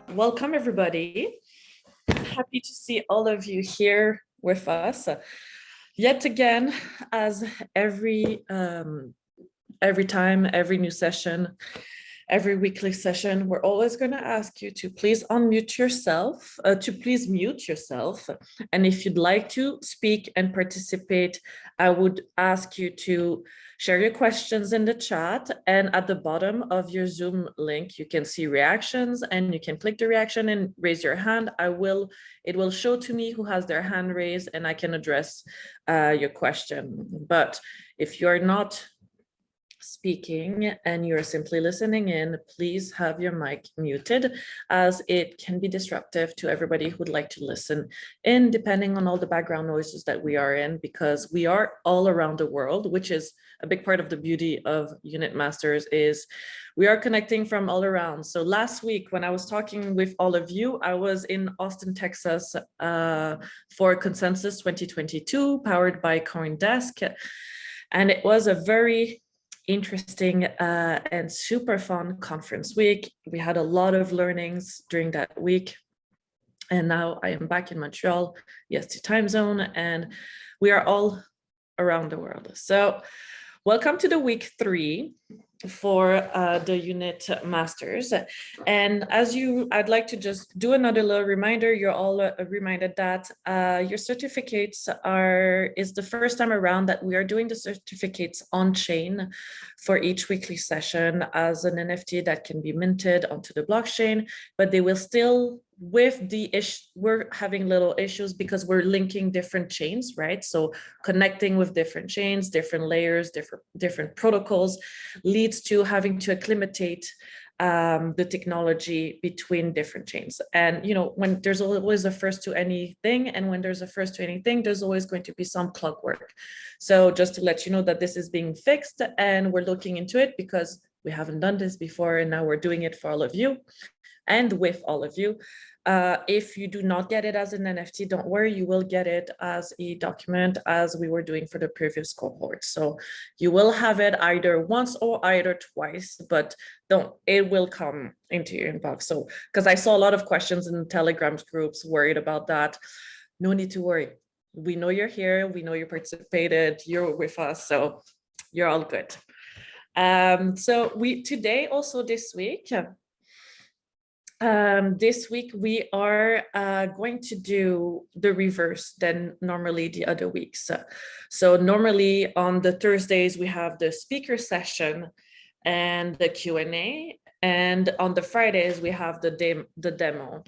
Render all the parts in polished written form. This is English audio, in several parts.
Welcome everybody. Happy to see all of you here with us. Yet again, as every time, every new session, every weekly session, we're always going to ask you to please unmute yourself, to please mute yourself. And if you'd like to speak and participate, I would ask you to share your questions in the chat. And at the bottom of your Zoom link, you can see reactions and you can click the reaction and raise your hand. It will show to me who has their hand raised and I can address your question. But if you're not speaking and you're simply listening in, please have your mic muted, as it can be disruptive to everybody who'd like to listen in, depending on all the background noises that we are in, because we are all around the world, which is a big part of the beauty of Unit Masters, is we are connecting from all around. So last week when I was talking with all of you, I was in Austin, Texas for Consensus 2022 powered by CoinDesk. And it was a very interesting and super fun conference week. We had a lot of learnings during that week. And now I am back in Montreal, EST time zone, and we are all around the world. So welcome to the week 3 for the Unit Masters. And I'd like to just do another little reminder. You're all reminded that your certificates is the first time around that we are doing the certificates on chain for each weekly session as an NFT that can be minted onto the blockchain, but they will still, with the issue, we're having little issues because we're linking different chains, right? So connecting with different chains, different layers, different protocols leads to having to acclimatate the technology between different chains. And, when there's always a first to anything, and when there's a first to anything, there's always going to be some clockwork. So just to let you know that this is being fixed and we're looking into it because we haven't done this before, and now we're doing it for all of you and with all of you. If you do not get it as an NFT, don't worry, you will get it as a document, as we were doing for the previous cohort. So you will have it either once or either twice, but it will come into your inbox. So, because I saw a lot of questions in the Telegram groups worried about that. No need to worry. We know you're here. We know you participated. You're with us. So you're all good. So this week we are going to do the reverse than normally the other weeks. So normally on the Thursdays we have the speaker session and the Q&A, and on the Fridays we have the demo.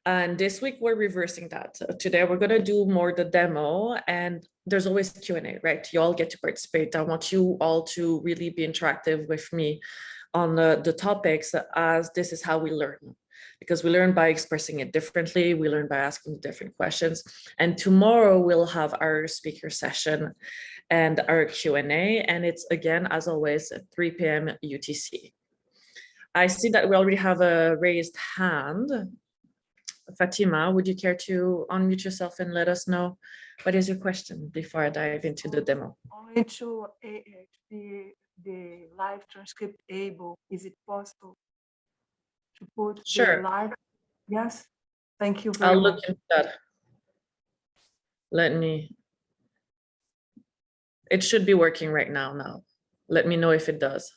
And this week we're reversing that. Today we're going to do more the demo, and there's always Q&A, right? You all get to participate. I want you all to really be interactive with me on the topics, as this is how we learn, because we learn by expressing it differently. We learn by asking different questions. And tomorrow we'll have our speaker session and our Q&A, and it's again, as always, at 3 p.m. UTC. I see that we already have a raised hand. Fatima, would you care to unmute yourself and let us know what is your question before I dive into the demo? Only to the live transcript able, is it possible to put Sure. the live? Yes, thank you very much. I'll look into that. It should be working right now. Let me know if it does.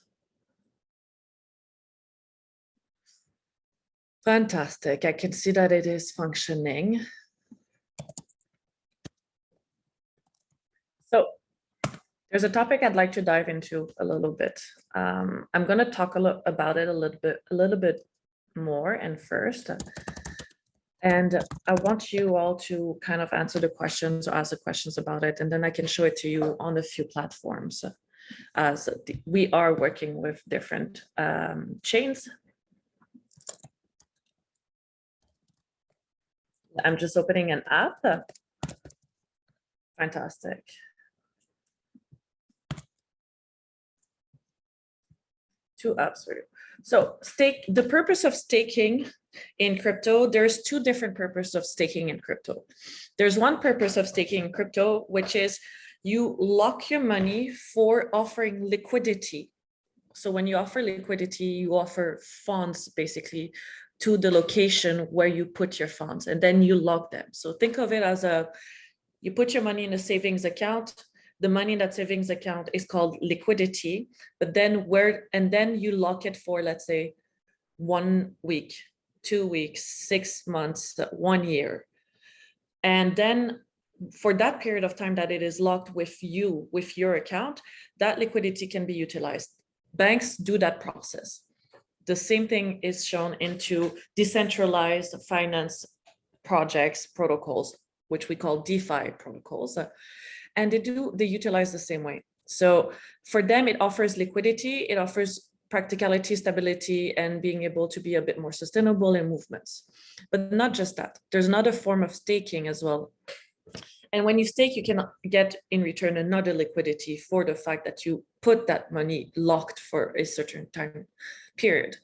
Fantastic. I can see that it is functioning. So there's a topic I'd like to dive into a little bit. I'm going to talk about it a little bit more and first. And I want you all to kind of answer the questions or ask the questions about it, and then I can show it to you on a few platforms, as we are working with different chains. I'm just opening an app. Fantastic. Two apps for you. So the purpose of staking in crypto, there's two different purposes of staking in crypto. There's one purpose of staking in crypto, which is you lock your money for offering liquidity. So when you offer liquidity, you offer funds basically to the location where you put your funds, and then you lock them. So think of it as you put your money in a savings account. The money in that savings account is called liquidity, but then you lock it for, let's say, 1 week, 2 weeks, 6 months, 1 year. And then for that period of time that it is locked with you, with your account, that liquidity can be utilized. Banks do that process. The same thing is shown into decentralized finance projects, protocols, which we call DeFi protocols. And they utilize the same way. So for them, it offers liquidity, it offers practicality, stability, and being able to be a bit more sustainable in movements. But not just that, there's another form of staking as well. And when you stake, you can get in return another liquidity for the fact that you put that money locked for a certain time period.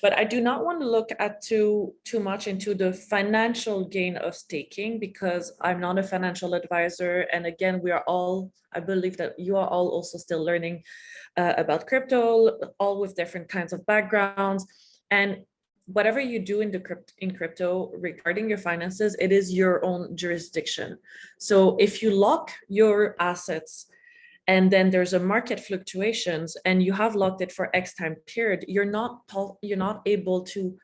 But I do not want to look at too much into the financial gain of staking, because I'm not a financial advisor. And again, I believe that you are all also still learning about crypto, all with different kinds of backgrounds. And whatever you do in crypto regarding your finances, it is your own jurisdiction. So if you lock your assets and then there's a market fluctuations and you have locked it for X time period, you're not able to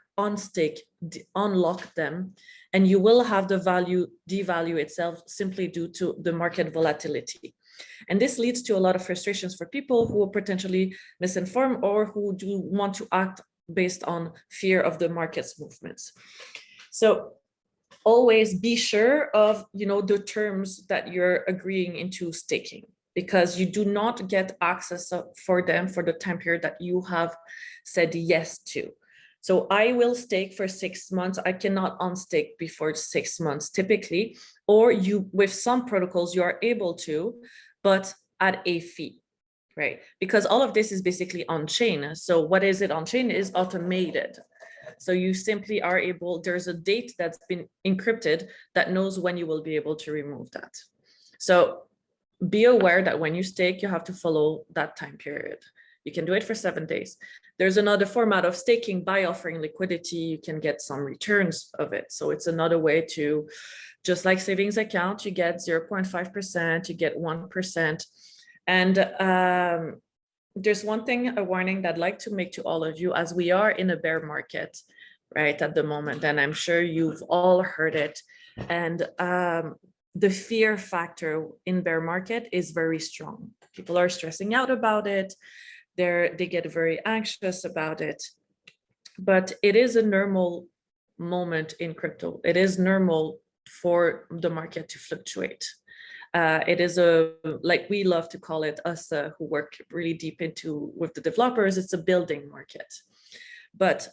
unlock them, and you will have the value devalue itself simply due to the market volatility. And this leads to a lot of frustrations for people who are potentially misinformed or who do want to act based on fear of the market's movements. So always be sure of the terms that you're agreeing into staking, because you do not get access for them for the time period that you have said yes to. So I will stake for 6 months. I cannot unstake before 6 months typically, or with some protocols you are able to, but at a fee, right? Because all of this is basically on chain. So what is it on chain is automated. So you simply are able, there's a date that's been encrypted that knows when you will be able to remove that. So be aware that when you stake, you have to follow that time period. You can do it for 7 days. There's another format of staking by offering liquidity. You can get some returns of it. So it's another way to, just like savings account, you get 0.5%, you get 1%. And there's one thing, a warning that I'd like to make to all of you, as we are in a bear market, right, at the moment, and I'm sure you've all heard it. And the fear factor in bear market is very strong. People are stressing out about it. They get very anxious about it. But it is a normal moment in crypto. It is normal for the market to fluctuate. It is like we love to call it, us who work really deep with the developers, it's a building market. But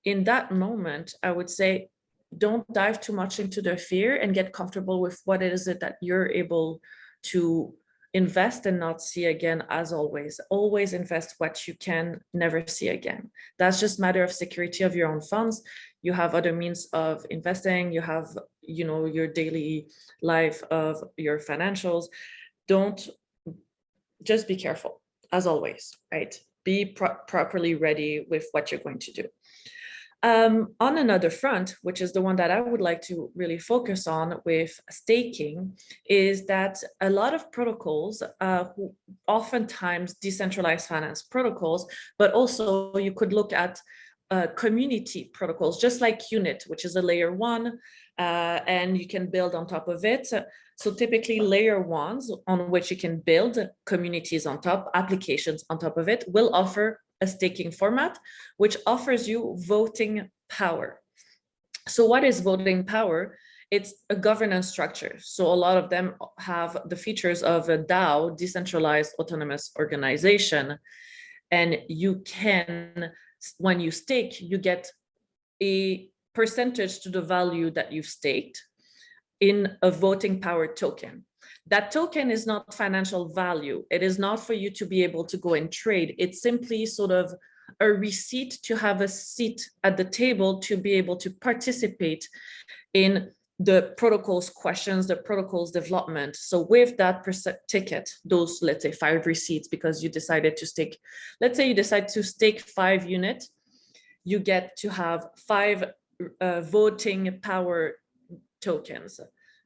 in that moment, I would say, don't dive too much into the fear and get comfortable with what is it that you're able to invest and not see again. As always invest what you can never see again. That's just a matter of security of your own funds. You have other means of investing. You have, your daily life of your financials. Just be careful, as always, right? Be properly ready with what you're going to do. On another front, which is the one that I would like to really focus on with staking, is that a lot of protocols, oftentimes decentralized finance protocols, but also you could look at community protocols, just like Unit, which is a layer 1, and you can build on top of it. So typically layer 1s on which you can build communities on top, applications on top of it, will offer a staking format, which offers you voting power. So what is voting power? It's a governance structure. So a lot of them have the features of a DAO, decentralized autonomous organization. And you can, when you stake, you get a percentage to the value that you've staked in a voting power token. That token is not financial value. It is not for you to be able to go and trade. It's simply sort of a receipt to have a seat at the table to be able to participate in the protocol's questions, the protocol's development. So with that ticket, those, let's say 5 receipts, because you decided to stake, let's say you decide to stake 5 units, you get to have 5 voting power tokens,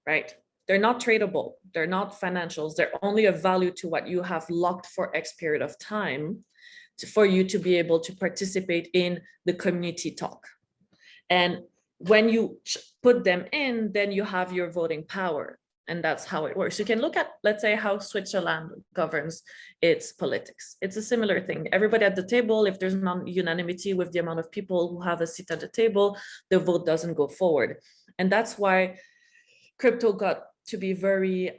right? They're not tradable, they're not financials, they're only of value to what you have locked for X period of time for you to be able to participate in the community talk. And when you put them in, then you have your voting power. And that's how it works. You can look at, let's say, how Switzerland governs its politics. It's a similar thing. Everybody at the table, if there's non-unanimity with the amount of people who have a seat at the table, the vote doesn't go forward. And that's why crypto got to be very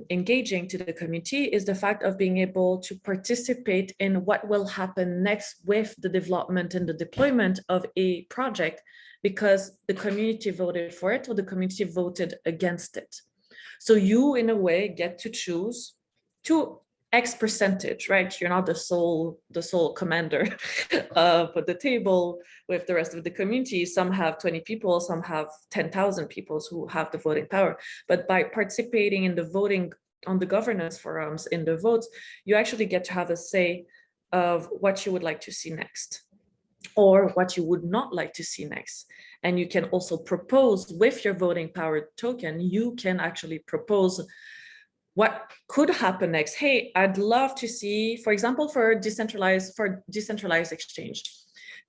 engaging to the community, is the fact of being able to participate in what will happen next with the development and the deployment of a project, because the community voted for it or the community voted against it. So you, in a way, get to choose to X percentage, right? You're not the sole commander of the table with the rest of the community. Some have 20 people, some have 10,000 people who have the voting power. But by participating in the voting on the governance forums, in the votes, you actually get to have a say of what you would like to see next, or what you would not like to see next. And you can also propose with your voting power token, you can actually propose what could happen next. Hey, I'd love to see, for example, for decentralized exchange,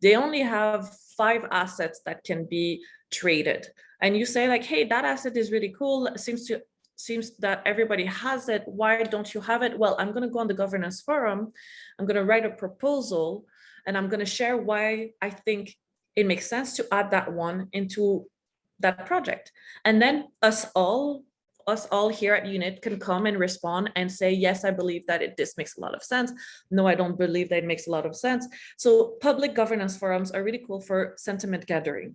they only have 5 assets that can be traded. And you say like, hey, that asset is really cool. It seems that everybody has it. Why don't you have it? Well, I'm going to go on the governance forum. I'm going to write a proposal, and I'm going to share why I think it makes sense to add that one into that project. And then us all here at UNIT can come and respond and say, yes, I believe that this makes a lot of sense. No, I don't believe that it makes a lot of sense. So public governance forums are really cool for sentiment gathering.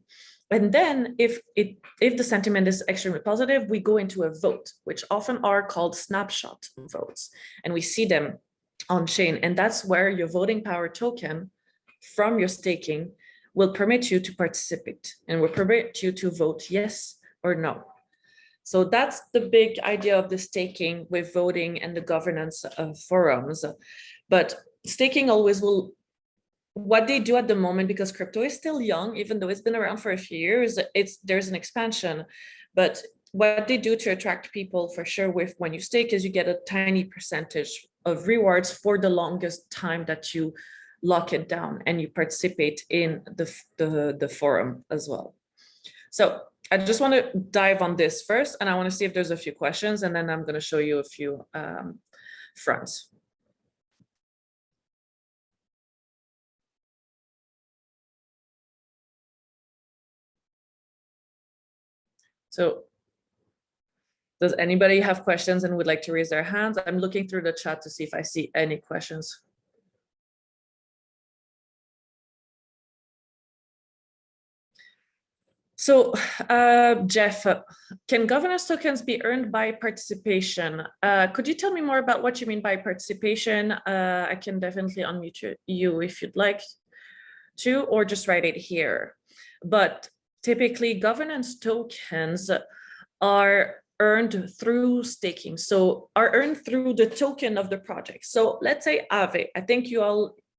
And then if the sentiment is extremely positive, we go into a vote, which often are called snapshot votes. And we see them on chain. And that's where your voting power token from your staking will permit you to participate and will permit you to vote yes or no. So that's the big idea of the staking with voting and the governance of forums. But staking always will, what they do at the moment, because crypto is still young, even though it's been around for a few years, there's an expansion. But what they do to attract people for sure with when you stake is you get a tiny percentage of rewards for the longest time that you lock it down and you participate in the forum as well. So I just want to dive on this first, and I want to see if there's a few questions, and then I'm going to show you a few fronts. So does anybody have questions and would like to raise their hands? I'm looking through the chat to see if I see any questions. So, Jeff, can governance tokens be earned by participation? Could you tell me more about what you mean by participation? I can definitely unmute you if you'd like to, or just write it here. But typically, governance tokens are earned through staking. So are earned through the token of the project. So let's say Aave. I think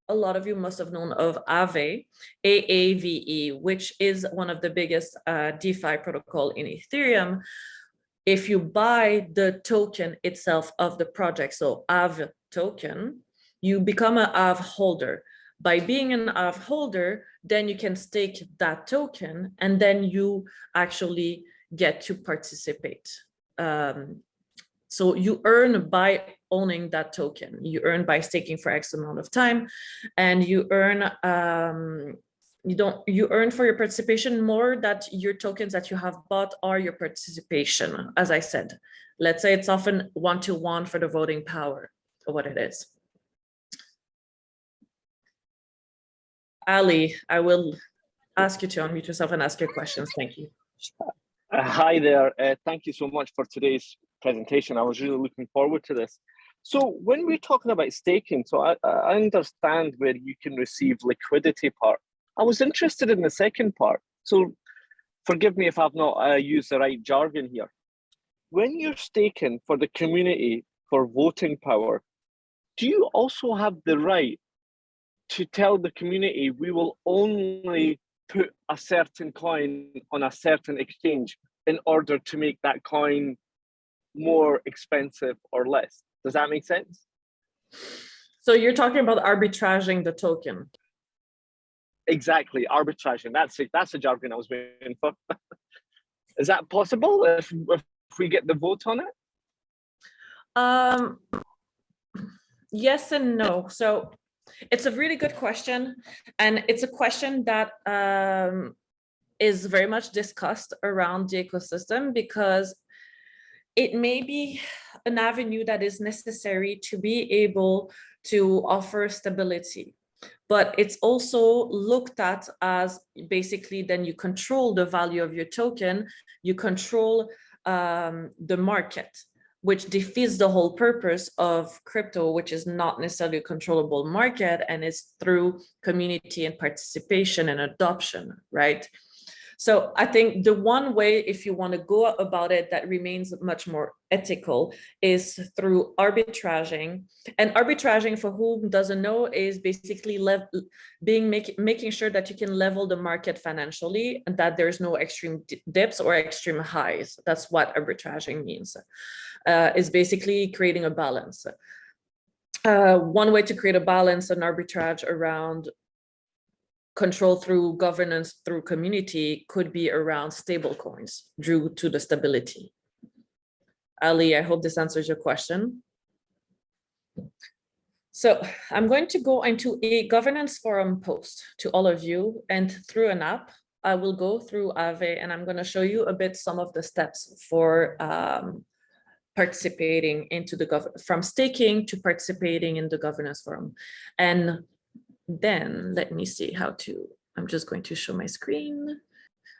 a lot of you must have known of Aave, AAVE, which is one of the biggest DeFi protocol in Ethereum. If you buy the token itself of the project, so Aave token, you become an Aave holder. By being an Aave holder, then you can stake that token, and then you actually get to participate. So you earn by owning that token. You earn by staking for X amount of time, and you earn you earn for your participation more that your tokens that you have bought are your participation. As I said, let's say it's often 1-to-1 for the voting power or what it is. Ali, I will ask you to unmute yourself and ask your questions. Thank you. Hi there. Thank you so much for today's presentation. I was really looking forward to this. So when we're talking about staking, so I understand where you can receive liquidity part. I was interested in the second part. So forgive me if I've not used the right jargon here. When you're staking for the community for voting power, do you also have the right to tell the community we will only put a certain coin on a certain exchange in order to make that coin more expensive or less. Does that make sense? So you're talking about arbitraging the token. Exactly, arbitraging. That's the jargon I was waiting for. Is that possible if we get the vote on it? Yes and no. So it's a really good question. And it's a question that is very much discussed around the ecosystem, because it may be an avenue that is necessary to be able to offer stability. But it's also looked at as basically then you control the value of your token, you control the market, which defeats the whole purpose of crypto, which is not necessarily a controllable market, and is through community and participation and adoption, right? So I think the one way, if you want to go about it, that remains much more ethical is through arbitraging. And arbitraging, for whom doesn't know, is basically making sure that you can level the market financially and that there's no extreme dips or extreme highs. That's what arbitraging means. Is basically creating a balance. One way to create a balance and arbitrage around control through governance through community could be around stable coins due to the stability. Ali, I hope this answers your question. So I'm going to go into a governance forum post to all of you, and through an app, I will go through Aave, and I'm going to show you a bit some of the steps for participating into the from staking to participating in the governance forum. And then let me see how to, I'm just going to show my screen.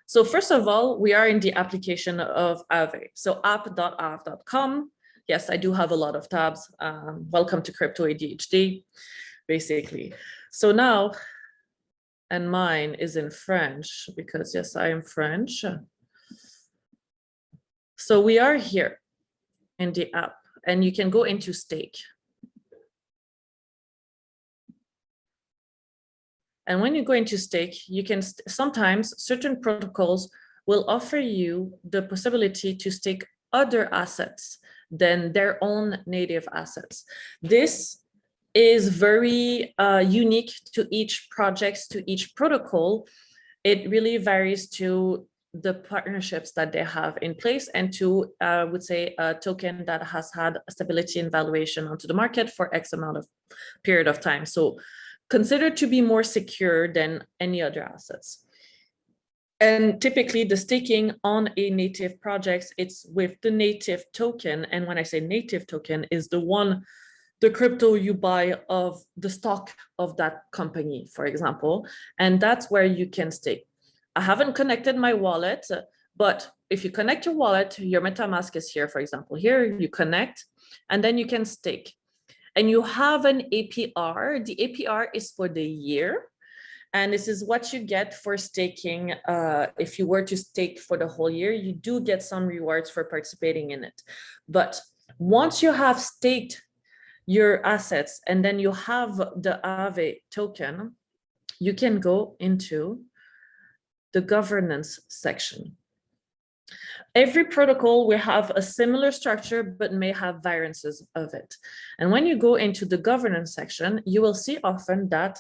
So first of all, we are in the application of Aave. So app.aave.com. Yes, I do have a lot of tabs. Welcome to Crypto ADHD, basically. So now, and mine is in French because yes, I am French. So we are here in the app, and you can go into stake. And when you go into stake, you can sometimes certain protocols will offer you the possibility to stake other assets than their own native assets. This is very unique to each project, to each protocol. It really varies to the partnerships that they have in place and to, I would say, a token that has had stability and valuation onto the market for X amount of period of time. So considered to be more secure than any other assets. And typically the staking on a native project, it's with the native token. And when I say native token, is the crypto you buy of the stock of that company, for example. And that's where you can stake. I haven't connected my wallet, but if you connect your wallet, your MetaMask is here, for example. Here you connect, and then you can stake. And you have an APR. The APR is for the year. And this is what you get for staking. If you were to stake for the whole year, you do get some rewards for participating in it. But once you have staked your assets and then you have the Aave token, you can go into the governance section. Every protocol will have a similar structure, but may have variances of it. And when you go into the governance section, you will see often that,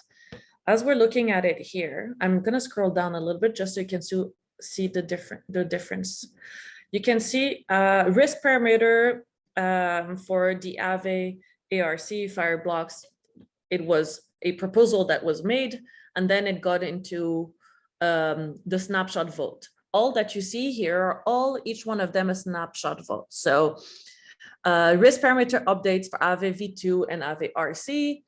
as we're looking at it here, I'm going to scroll down a little bit just so you can see the difference. You can see risk parameter for the Aave ARC Fireblocks. It was a proposal that was made, and then it got into the snapshot vote. All that you see here are each one of them a snapshot vote. So risk parameter updates for Aave V2 and Aave RC.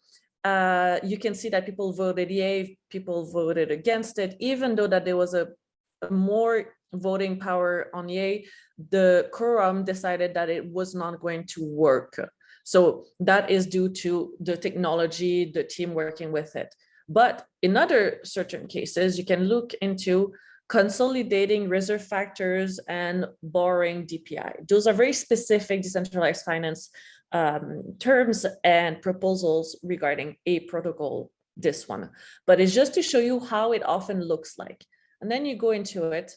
You can see that people voted yay, people voted against it, even though that there was a more voting power on yay, the quorum decided that it was not going to work. So that is due to the technology, the team working with it. But in other certain cases, you can look into consolidating reserve factors and borrowing DPI. Those are very specific decentralized finance terms and proposals regarding a protocol this one, but it's just to show you how it often looks like. And then you go into it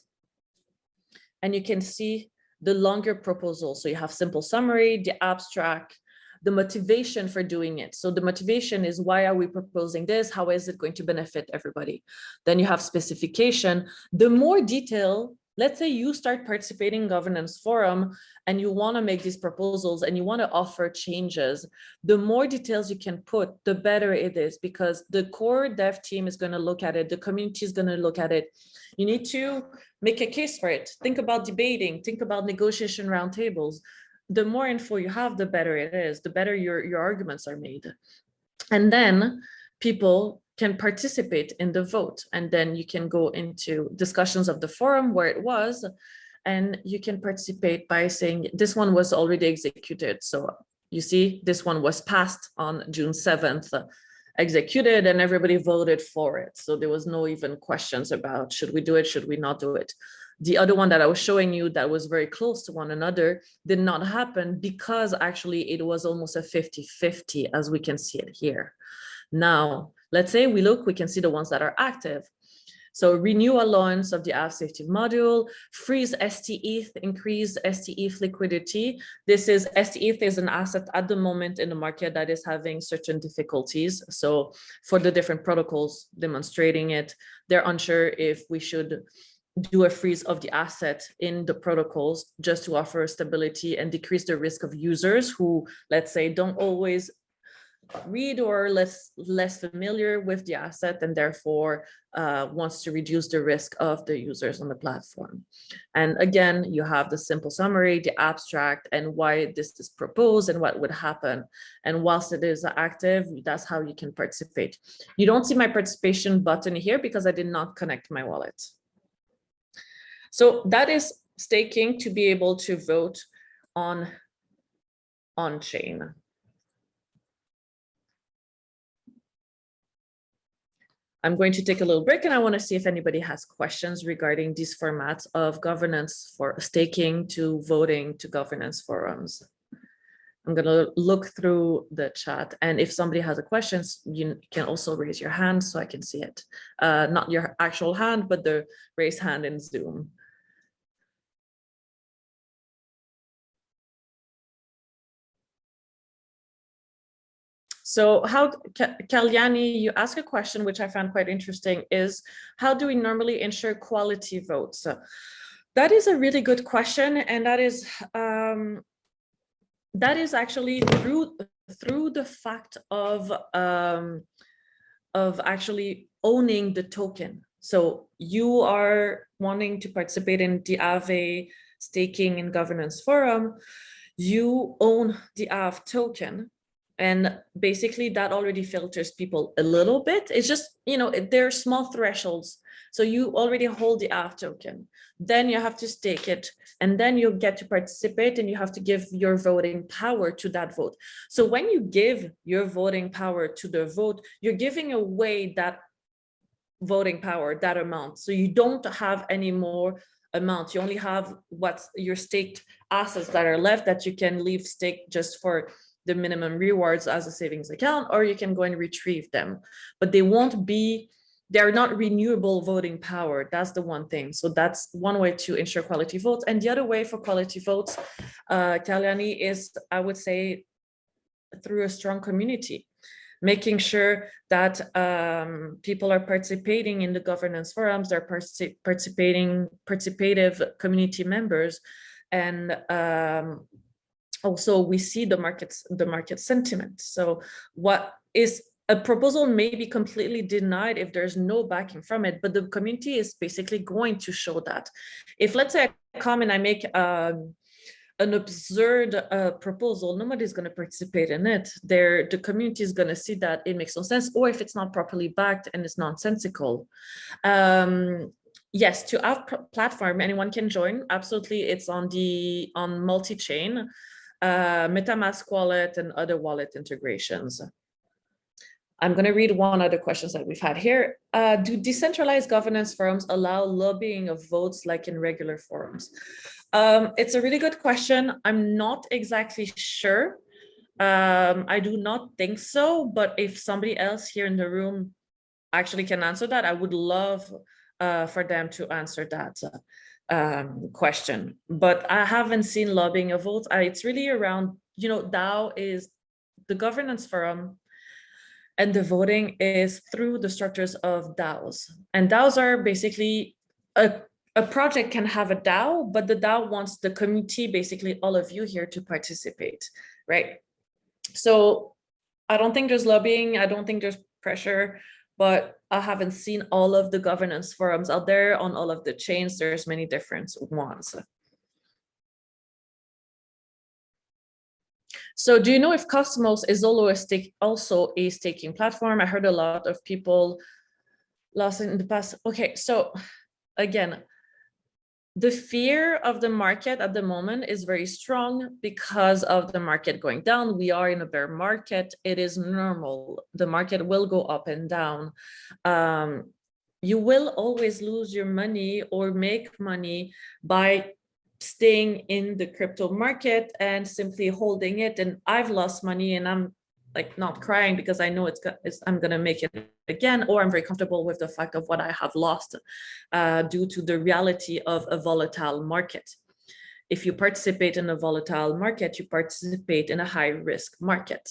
and you can see the longer proposal. So you have simple summary, the abstract, the motivation for doing it. So the motivation is, why are we proposing this? How is it going to benefit everybody? Then you have specification. The more detail, let's say you start participating in governance forum and you want to make these proposals and you want to offer changes, the more details you can put, the better it is, because the core dev team is going to look at it. The community is going to look at it. You need to make a case for it. Think about debating, think about negotiation roundtables. The more info you have, the better it is, the better your arguments are made. And then people can participate in the vote. And then you can go into discussions of the forum where it was, and you can participate by saying, this one was already executed. So you see, this one was passed on June 7th, executed, and everybody voted for it. So there was no even questions about, should we do it, should we not do it? The other one that I was showing you that was very close to one another did not happen, because actually it was almost a 50-50, as we can see it here. Now, let's say we look, we can see the ones that are active. So renew allowance of the AV safety module, freeze STETH, increase STETH liquidity. This is, STETH is an asset at the moment in the market that is having certain difficulties. So for the different protocols demonstrating it, they're unsure if we should do a freeze of the asset in the protocols just to offer stability and decrease the risk of users who, let's say, don't always read or less familiar with the asset, and therefore wants to reduce the risk of the users on the platform. And again, you have the simple summary, the abstract, and why this is proposed and what would happen. And whilst it is active, that's how you can participate. You don't see my participation button here because I did not connect my wallet. So that is staking to be able to vote on chain. I'm going to take a little break, and I want to see if anybody has questions regarding these formats of governance, for staking to voting to governance forums. I'm going to look through the chat, and if somebody has a question, you can also raise your hand so I can see it. Not your actual hand, but the raised hand in Zoom. So how, Kalyani, you ask a question which I found quite interesting, is how do we normally ensure quality votes? That is a really good question, and that is actually through the fact of actually owning the token. So you are wanting to participate in the AVE staking and governance forum, you own the AVE token. And basically that already filters people a little bit. It's just, you know, there are small thresholds. So you already hold the AVE token, then you have to stake it, and then you get to participate, and you have to give your voting power to that vote. So when you give your voting power to the vote, you're giving away that voting power, that amount. So you don't have any more amount. You only have what's your staked assets that are left that you can leave staked just for the minimum rewards as a savings account, or you can go and retrieve them, but they won't be, they're not renewable voting power. That's the one thing. So that's one way to ensure quality votes. And the other way for quality votes, Kalyani, is, I would say, through a strong community, making sure that people are participating in the governance forums, they're participative community members, and also we see the market sentiment. So what is a proposal may be completely denied if there's no backing from it, but the community is basically going to show that. If, let's say, I come and I make an absurd proposal, nobody's going to participate in it. The community is going to see that it makes no sense, or if it's not properly backed and it's nonsensical. Yes, to our platform, anyone can join. Absolutely, it's on multi-chain, MetaMask wallet, and other wallet integrations. I'm going to read one other questions that we've had here. Do decentralized governance forums allow lobbying of votes like in regular forums? It's a really good question. I'm not exactly sure. I do not think so, but if somebody else here in the room actually can answer that, I would love for them to answer that question. But I haven't seen lobbying of votes. It's really around, DAO is the governance forum, and the voting is through the structures of DAOs. And DAOs are basically a project can have a DAO, but the DAO wants the community, basically all of you here, to participate, right? So I don't think there's lobbying. I don't think there's pressure, but I haven't seen all of the governance forums out there on all of the chains. There's many different ones. So do you know if Cosmos is also a staking platform? I heard a lot of people lost in the past. Okay, so again, the fear of the market at the moment is very strong because of the market going down. We are in a bear market. It is normal. The market will go up and down. You will always lose your money or make money by staying in the crypto market and simply holding it. And I've lost money and I'm like not crying because I know I'm going to make it again, or I'm very comfortable with the fact of what I have lost due to the reality of a volatile market. If you participate in a volatile market, you participate in a high risk market.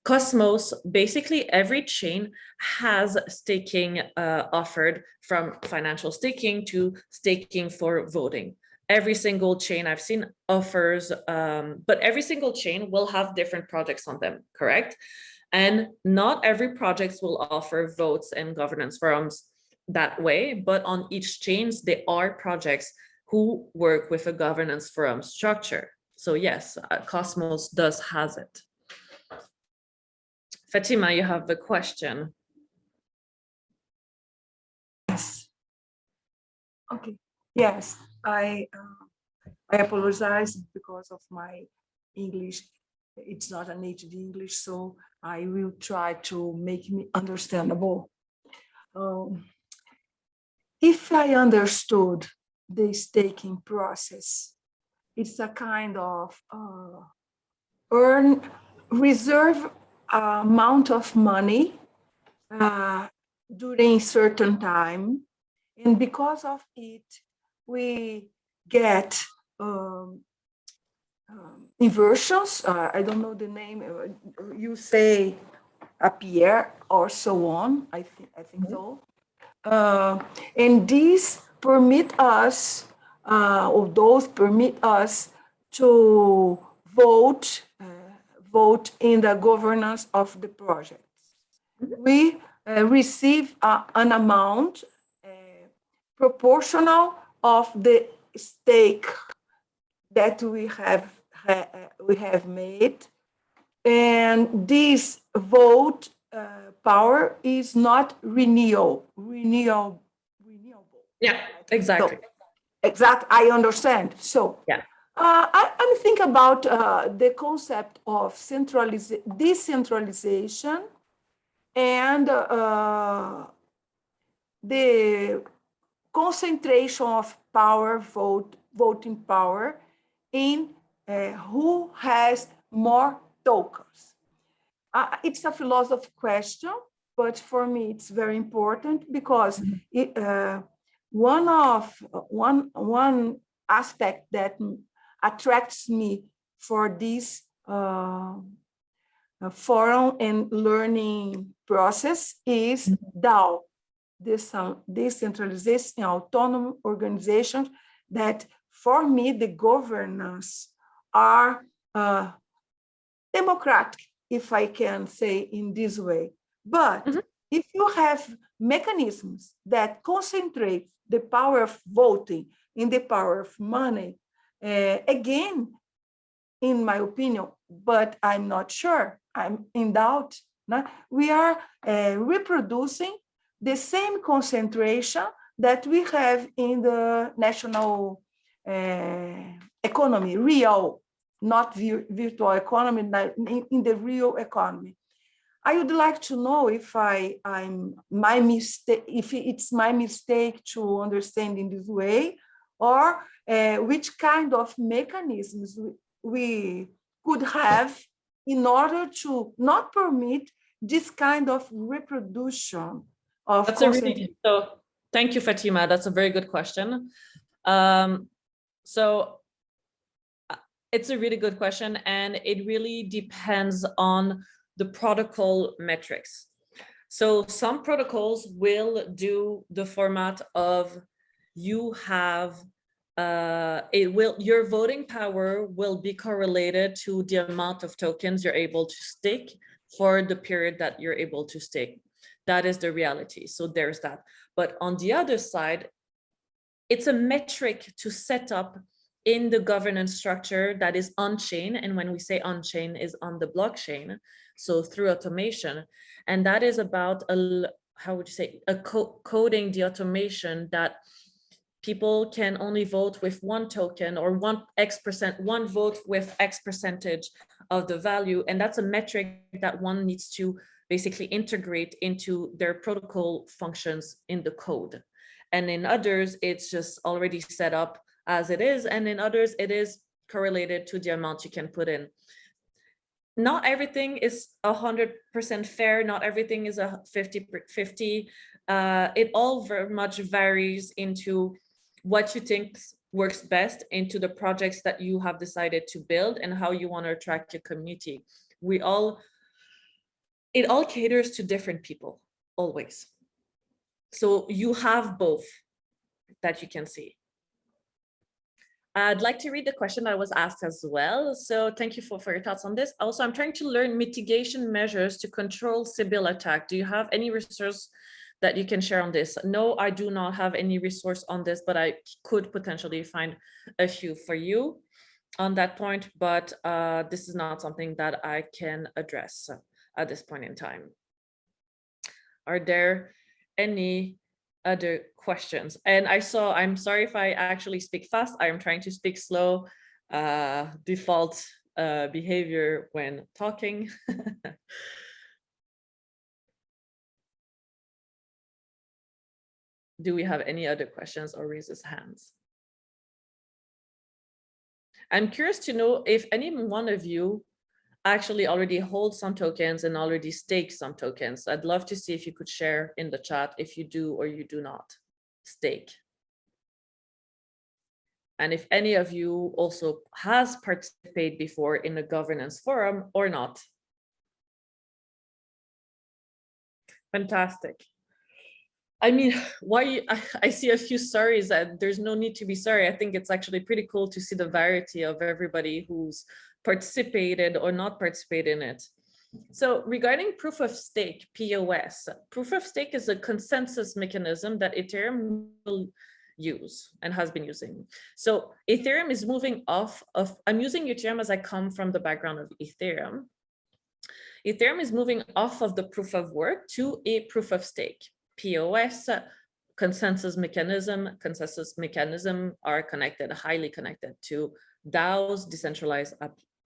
Cosmos, basically every chain has staking offered, from financial staking to staking for voting. Every single chain I've seen offers, but every single chain will have different projects on them, correct? And not every project will offer votes and governance forums that way, but on each chains, there are projects who work with a governance forum structure. So yes, Cosmos does has it. Fatima, you have the question. Yes. Okay. Yes, I apologize because of my English. It's not a native English, so I will try to make me understandable. If I understood the staking process, it's a kind of reserve amount of money during certain time, and because of it, we get inversions. I don't know the name. You say a Pierre or so on. I think so. And these permit us, or those permit us to vote in the governance of the projects. We receive an amount proportional of the stake that we have made, and this vote power is not renewable. Yeah, exactly. So, I understand. So yeah, I'm thinking about the concept of decentralization and the concentration of power, voting power, in who has more tokens. It's a philosophy question, but for me it's very important because one aspect that attracts me for this forum and learning process is DAO, decentralized and autonomous organizations, that for me the governance are democratic, if I can say in this way. But if you have mechanisms that concentrate the power of voting in the power of money, again, in my opinion, but I'm not sure, I'm in doubt, no? We are reproducing the same concentration that we have in the national economy, real, not virtual economy, in the real economy. I would like to know if if it's my mistake to understand in this way, or which kind of mechanisms we could have in order to not permit this kind of reproduction of concentration? So thank you, Fatima. That's a very good question. So it's a really good question, and it really depends on the protocol metrics. So some protocols will do the format of you have your voting power will be correlated to the amount of tokens you're able to stake for the period that you're able to stake. That is the reality. So there's that. But on the other side, it's a metric to set up in the governance structure that is on-chain. And when we say on-chain, is on the blockchain, so through automation. And that is about, how would you say, coding the automation that people can only vote with one token or one vote with X percentage of the value. And that's a metric that one needs to basically integrate into their protocol functions in the code. And in others, it's just already set up as it is. And in others, it is correlated to the amount you can put in. Not everything is 100% fair. Not everything is a 50-50. It all very much varies into what you think works best into the projects that you have decided to build and how you want to attract your community. It all caters to different people, always. So you have both that you can see. I'd like to read the question that was asked as well. So thank you for your thoughts on this. Also, I'm trying to learn mitigation measures to control Sybil attack. Do you have any resource that you can share on this? No, I do not have any resource on this, but I could potentially find a few for you on that point. But this is not something that I can address at this point in time. Are there any other questions? And I'm sorry if I actually speak fast. I am trying to speak slow, default behavior when talking. Do we have any other questions or raises hands? I'm curious to know if any one of you actually already hold some tokens and already stake some tokens. I'd love to see if you could share in the chat if you do or you do not stake. And if any of you also has participated before in a governance forum or not. Fantastic. I mean, I see a few sorries, and there's no need to be sorry. I think it's actually pretty cool to see the variety of everybody who's participated or not participated in it. So regarding proof of stake, POS, proof of stake is a consensus mechanism that Ethereum will use and has been using. So Ethereum is moving off of, I'm using Ethereum as I come from the background of Ethereum. Ethereum is moving off of the proof of work to a proof of stake. POS, consensus mechanism are connected, highly connected to DAOs, decentralized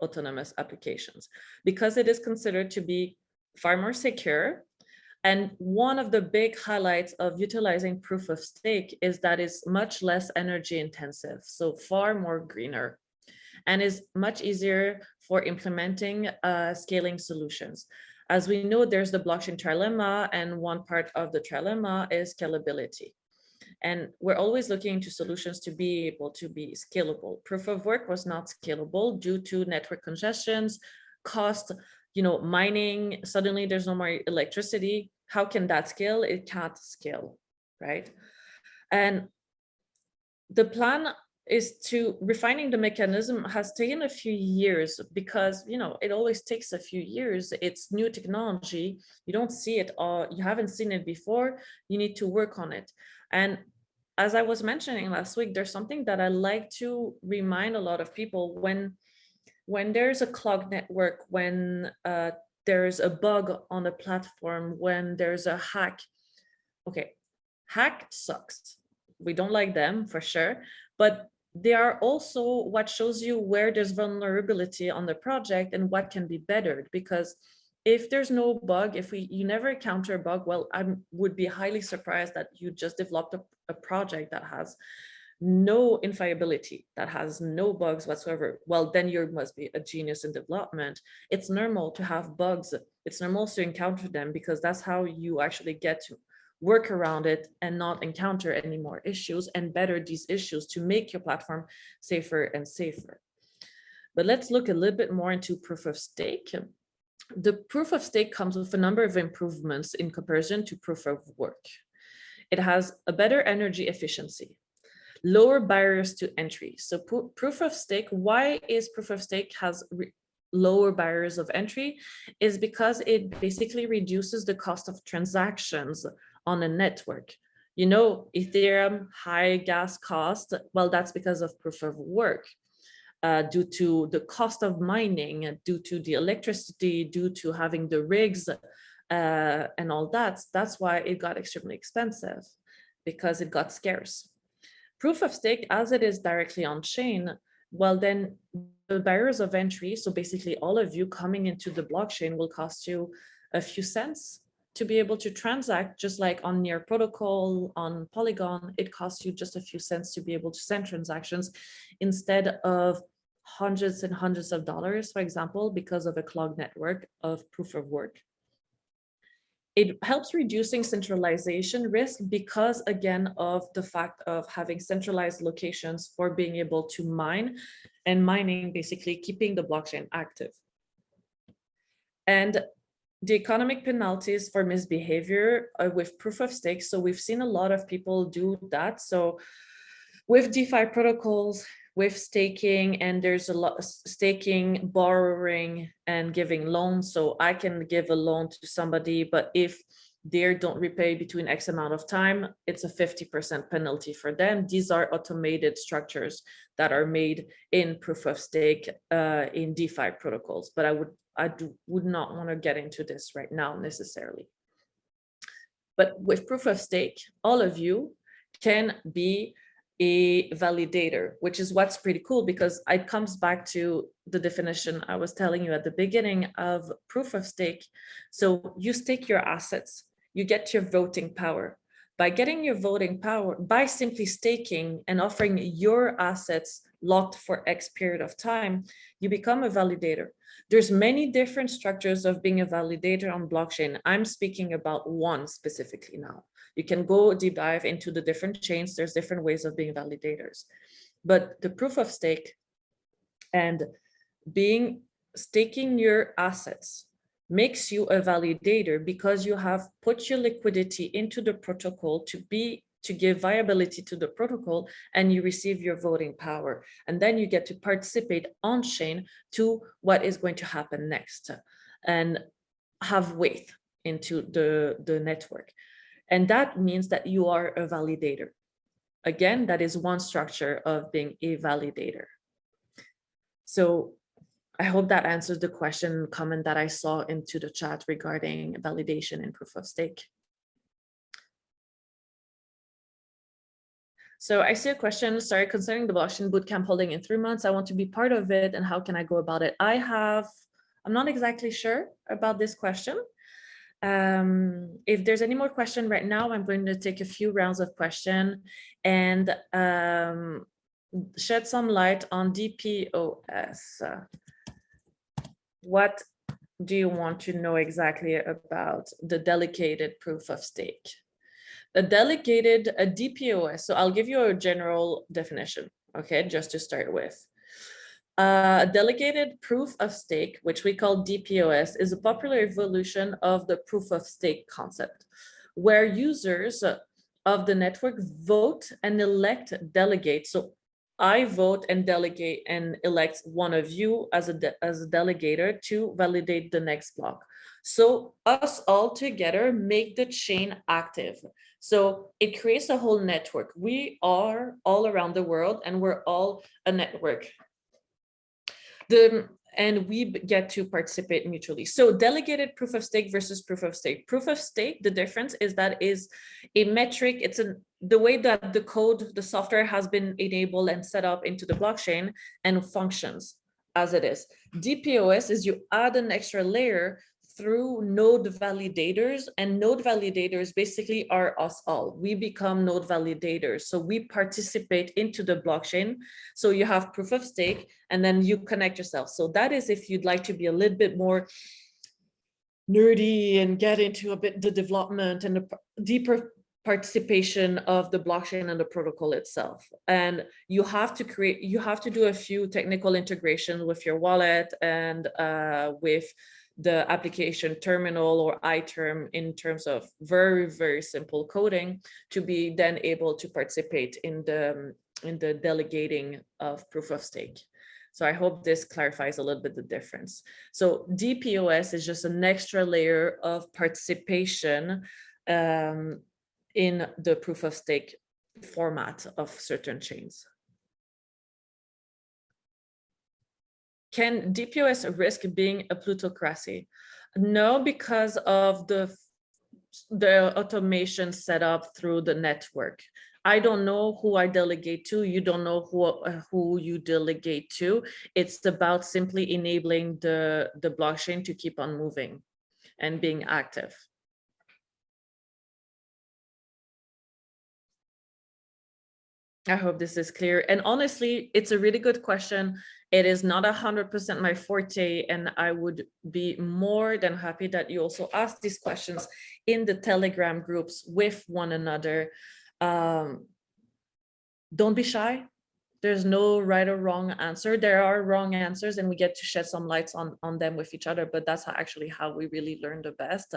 autonomous applications, because it is considered to be far more secure. And one of the big highlights of utilizing proof of stake is that it's much less energy intensive, so far more greener, and is much easier for implementing scaling solutions. As we know, there's the blockchain trilemma, and one part of the trilemma is scalability. And we're always looking into solutions to be able to be scalable. Proof of work was not scalable due to network congestions, cost, mining. Suddenly there's no more electricity. How can that scale? It can't scale, right? And the plan is to refining the mechanism has taken a few years because, it always takes a few years. It's new technology. You don't see it all. You haven't seen it before. You need to work on it. And as I was mentioning last week, there's something that I like to remind a lot of people when there's a clogged network, when there's a bug on the platform, when there's a hack. Okay, hack sucks. We don't like them for sure, but they are also what shows you where there's vulnerability on the project and what can be bettered. Because if there's no bug, if you never encounter a bug, well, I would be highly surprised that you just developed a project that has no infallibility, that has no bugs whatsoever, well, then you must be a genius in development. It's normal to have bugs. It's normal to encounter them, because that's how you actually get to work around it and not encounter any more issues, and better these issues to make your platform safer and safer. But let's look a little bit more into proof of stake. The proof of stake comes with a number of improvements in comparison to proof of work. It has a better energy efficiency, lower barriers to entry. So proof of stake, why is proof of stake has lower barriers of entry, is because it basically reduces the cost of transactions on a network. You know, Ethereum, high gas cost, well, that's because of proof of work. Due to the cost of mining, due to the electricity, due to having the rigs and all that. That's why it got extremely expensive, because it got scarce. Proof of stake, as it is directly on chain, well, then the barriers of entry, so basically all of you coming into the blockchain, will cost you a few cents to be able to transact. Just like on Near Protocol, on Polygon, it costs you just a few cents to be able to send transactions, instead of hundreds and hundreds of dollars, for example, because of a clogged network of proof of work. It helps reducing centralization risk, because again of the fact of having centralized locations for being able to mine, and mining basically keeping the blockchain active. And the economic penalties for misbehavior with proof of stake. So we've seen a lot of people do that. So with DeFi protocols, with staking, and there's a lot of staking, borrowing, and giving loans. So I can give a loan to somebody, but if they don't repay between X amount of time, it's a 50% penalty for them. These are automated structures that are made in proof of stake in DeFi protocols, but I would not want to get into this right now necessarily. But with proof of stake, all of you can be a validator, which is what's pretty cool, because it comes back to the definition I was telling you at the beginning of proof of stake. So you stake your assets, you get your voting power. By getting your voting power, by simply staking and offering your assets locked for X period of time, you become a validator. There's many different structures of being a validator on blockchain. I'm speaking about one specifically now. You can go deep dive into the different chains. There's different ways of being validators. But the proof of stake and staking your assets makes you a validator, because you have put your liquidity into the protocol to give viability to the protocol, and you receive your voting power. And then you get to participate on chain to what is going to happen next and have weight into the network. And that means that you are a validator. Again, that is one structure of being a validator. So I hope that answers the comment that I saw into the chat regarding validation and proof of stake. So I see a question, sorry, concerning the blockchain bootcamp holding in 3 months. I want to be part of it, and how can I go about it? I'm not exactly sure about this question. If there's any more question right now, I'm going to take a few rounds of question and shed some light on DPoS. What do you want to know exactly about the delegated proof of stake? A DPoS, so I'll give you a general definition, okay, just to start with. A delegated proof of stake, which we call DPoS, is a popular evolution of the proof of stake concept, where users of the network vote and elect delegates. So I vote and delegate and elect one of you as a delegator to validate the next block. So us all together make the chain active. So it creates a whole network. We are all around the world, and we're all a network. And we get to participate mutually. So delegated proof of stake versus proof of stake. Proof of stake, the difference is that is a metric. It's the way that the code, the software has been enabled and set up into the blockchain and functions as it is. DPoS is you add an extra layer through node validators, and node validators basically are us all. We become node validators. So we participate into the blockchain. So you have proof of stake, and then you connect yourself. So that is if you'd like to be a little bit more nerdy and get into a bit the development and the deeper participation of the blockchain and the protocol itself. And you have to do a few technical integrations with your wallet and with the application terminal or iTerm in terms of very, very simple coding to be then able to participate in the delegating of proof of stake. So I hope this clarifies a little bit the difference. So DPoS is just an extra layer of participation in the proof of stake format of certain chains. Can DPoS risk being a plutocracy? No, because of the automation set up through the network. I don't know who I delegate to. You don't know who you delegate to. It's about simply enabling the blockchain to keep on moving and being active. I hope this is clear. And honestly, it's a really good question. It is not 100% my forte, and I would be more than happy that you also ask these questions in the Telegram groups with one another. Don't be shy. There's no right or wrong answer. There are wrong answers, and we get to shed some lights on them with each other, but that's actually how we really learn the best.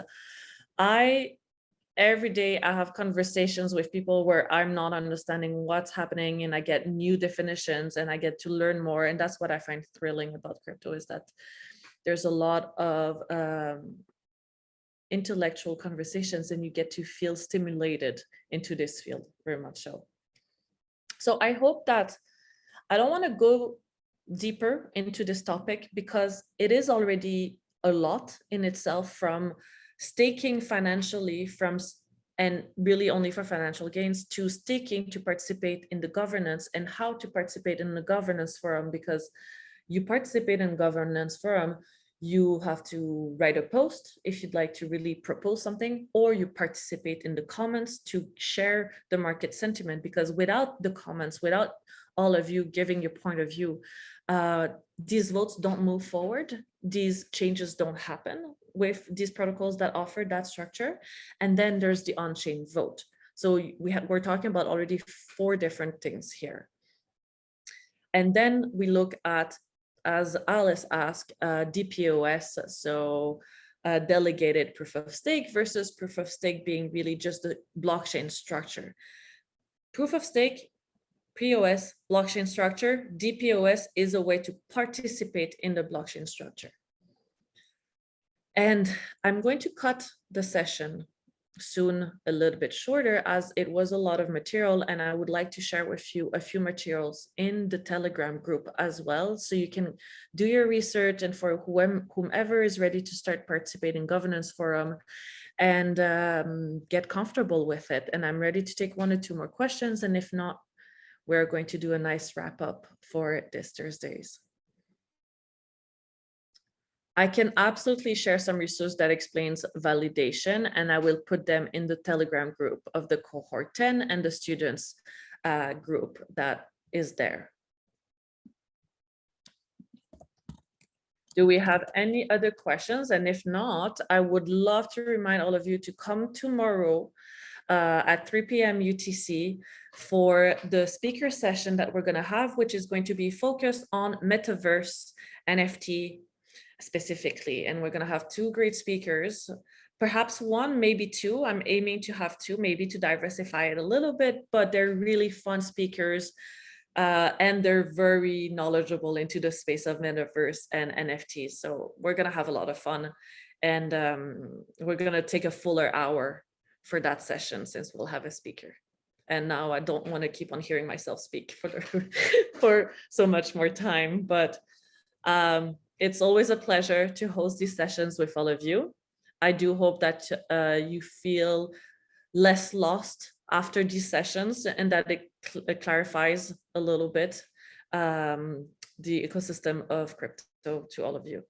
Every day I have conversations with people where I'm not understanding what's happening, and I get new definitions and I get to learn more. And that's what I find thrilling about crypto, is that there's a lot of intellectual conversations, and you get to feel stimulated into this field, very much so. So I hope that I don't want to go deeper into this topic because it is already a lot in itself, from staking financially and really only for financial gains, to staking to participate in the governance and how to participate in the governance forum. Because you participate in governance forum, you have to write a post if you'd like to really propose something, or you participate in the comments to share the market sentiment. Because without the comments, without all of you giving your point of view, these votes don't move forward. These changes don't happen with these protocols that offer that structure. And then there's the on-chain vote. So we're talking about already 4 different things here. And then we look at, as Alice asked, DPoS, so delegated proof of stake versus proof of stake being really just the blockchain structure. Proof of stake, POS, blockchain structure. DPoS is a way to participate in the blockchain structure. And I'm going to cut the session soon a little bit shorter, as it was a lot of material, and I would like to share with you a few materials in the Telegram group as well, so you can do your research, and for whomever is ready to start participating in governance forum and get comfortable with it. And I'm ready to take 1 or 2 more questions, and if not, we're going to do a nice wrap up for this Thursdays. I can absolutely share some resources that explains validation, and I will put them in the Telegram group of the Cohort 10 and the students group that is there. Do we have any other questions? And if not, I would love to remind all of you to come tomorrow at 3 p.m. UTC for the speaker session that we're going to have, which is going to be focused on Metaverse, NFT, specifically. And we're going to have 2 great speakers, perhaps 1, maybe 2. I'm aiming to have 2, maybe to diversify it a little bit, but they're really fun speakers, and they're very knowledgeable into the space of Metaverse and NFTs. So we're going to have a lot of fun, and we're going to take a fuller hour for that session, since we'll have a speaker. And now I don't want to keep on hearing myself speak for so much more time, but it's always a pleasure to host these sessions with all of you. I do hope that you feel less lost after these sessions, and that it clarifies a little bit the ecosystem of crypto to all of you.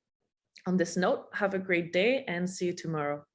On this note, have a great day and see you tomorrow.